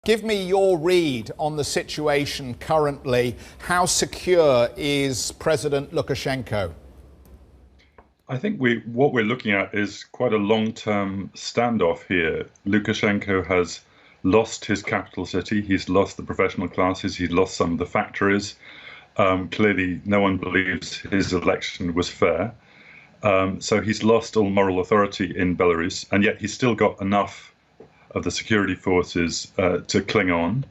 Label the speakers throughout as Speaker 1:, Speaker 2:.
Speaker 1: Give me your read on the situation currently. How secure is President Lukashenko?
Speaker 2: I think what we're looking at is quite a long-term standoff here. Lukashenko has lost his capital city. He's lost the professional classes. He's lost some of the factories. Clearly, no one believes his election was fair. So he's lost all moral authority in Belarus, and yet he's still got enough of the security forces to cling on.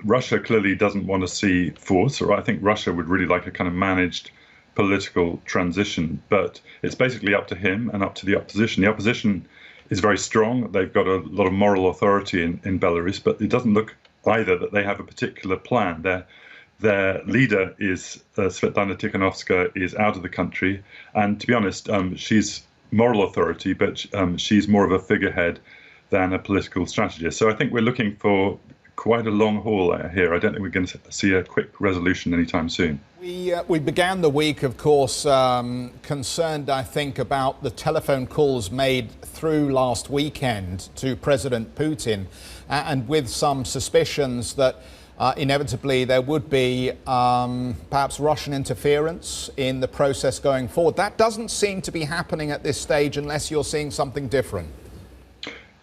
Speaker 2: Russia clearly doesn't want to see force, or I think Russia would really like a kind of managed political transition, but it's basically up to him and up to the opposition. The opposition is very strong. They've got a lot of moral authority in Belarus, but it doesn't look either that they have a particular plan. Their leader is Svetlana Tikhanovskaya is out of the country, and to be honest, she's moral authority, but she's more of a figurehead than a political strategist. So I think we're looking for quite a long haul here. I don't think we're going to see a quick resolution anytime soon.
Speaker 1: We began the week, of course, concerned, I think, about the telephone calls made through last weekend to President Putin, and with some suspicions that inevitably there would be perhaps Russian interference in the process going forward. That doesn't seem to be happening at this stage unless you're seeing something different.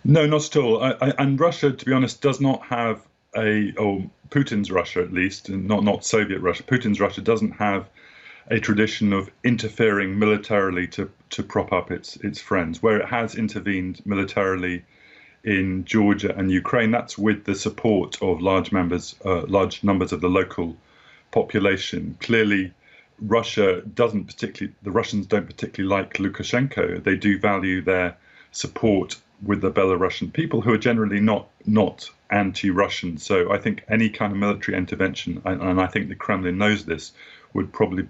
Speaker 2: No, not at all. And Russia, to be honest, does not have or Putin's Russia at least, and not Soviet Russia. Putin's Russia doesn't have a tradition of interfering militarily to prop up its friends. Where it has intervened militarily in Georgia and Ukraine, that's with the support of large numbers of the local population. Clearly, the Russians don't particularly like Lukashenko. They do value their support with the Belarusian people, who are generally not anti-Russian. So I think any kind of military intervention, and I think the Kremlin knows this, would probably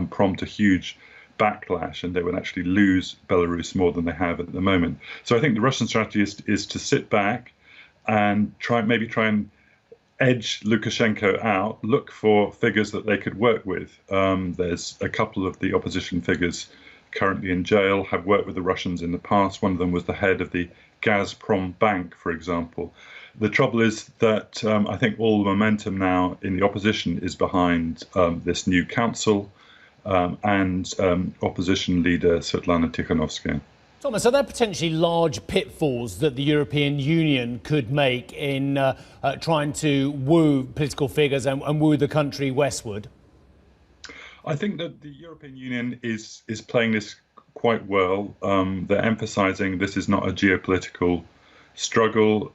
Speaker 2: prompt a huge backlash, and they would actually lose Belarus more than they have at the moment. So I think the Russian strategy is to sit back and try and edge Lukashenko out, look for figures that they could work with. There's a couple of the opposition figures currently in jail, have worked with the Russians in the past. One of them was the head of the Gazprom bank, for example. The trouble is that I think all the momentum now in the opposition is behind this new council and opposition leader Svetlana Tikhanovskaya.
Speaker 3: Thomas, are there potentially large pitfalls that the European Union could make in trying to woo political figures and woo the country westward?
Speaker 2: I think that the European Union is playing this quite well. They're emphasizing this is not a geopolitical struggle.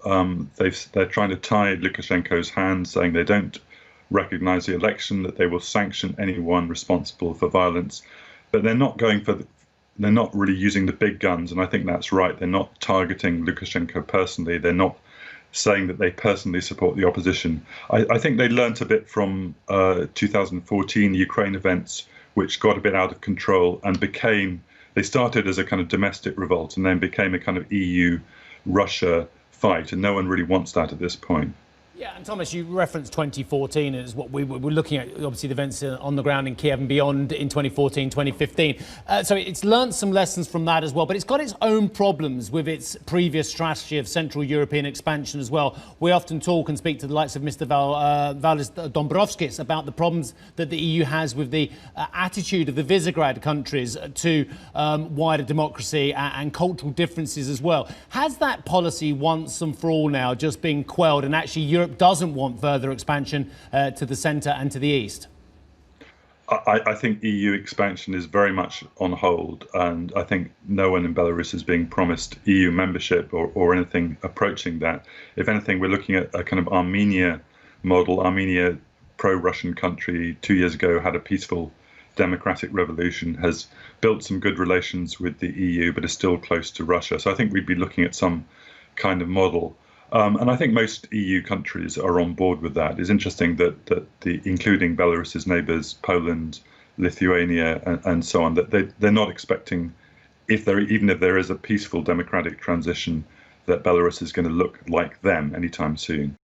Speaker 2: They're trying to tie Lukashenko's hands, saying they don't recognize the election, that they will sanction anyone responsible for violence. But they're not really using the big guns, and I think that's right. They're not targeting Lukashenko personally. They're not saying that they personally support the opposition. I think they learnt a bit from 2014 Ukraine events, which got a bit out of control and they started as a kind of domestic revolt and then became a kind of EU-Russia fight, and no one really wants that at this point.
Speaker 3: Yeah, and Thomas, you referenced 2014 as what we were looking at, obviously the events on the ground in Kiev and beyond in 2014, 2015. So it's learnt some lessons from that as well, but it's got its own problems with its previous strategy of Central European expansion as well. We often talk and speak to the likes of Mr. Valdis Dombrovskis about the problems that the EU has with the attitude of the Visegrad countries to wider democracy and cultural differences as well. Has that policy once and for all now just been quelled, and actually Europe doesn't want further expansion to the centre and to the east?
Speaker 2: I think EU expansion is very much on hold, and I think no one in Belarus is being promised EU membership or anything approaching that. If anything, we're looking at a kind of Armenia model. Armenia, pro-Russian country, 2 years ago had a peaceful democratic revolution, has built some good relations with the EU, but is still close to Russia. So I think we'd be looking at some kind of model. And I think most EU countries are on board with that. It's interesting that including Belarus's neighbours, Poland, Lithuania, and so on, that they're not expecting, even if there is a peaceful democratic transition, that Belarus is going to look like them anytime soon.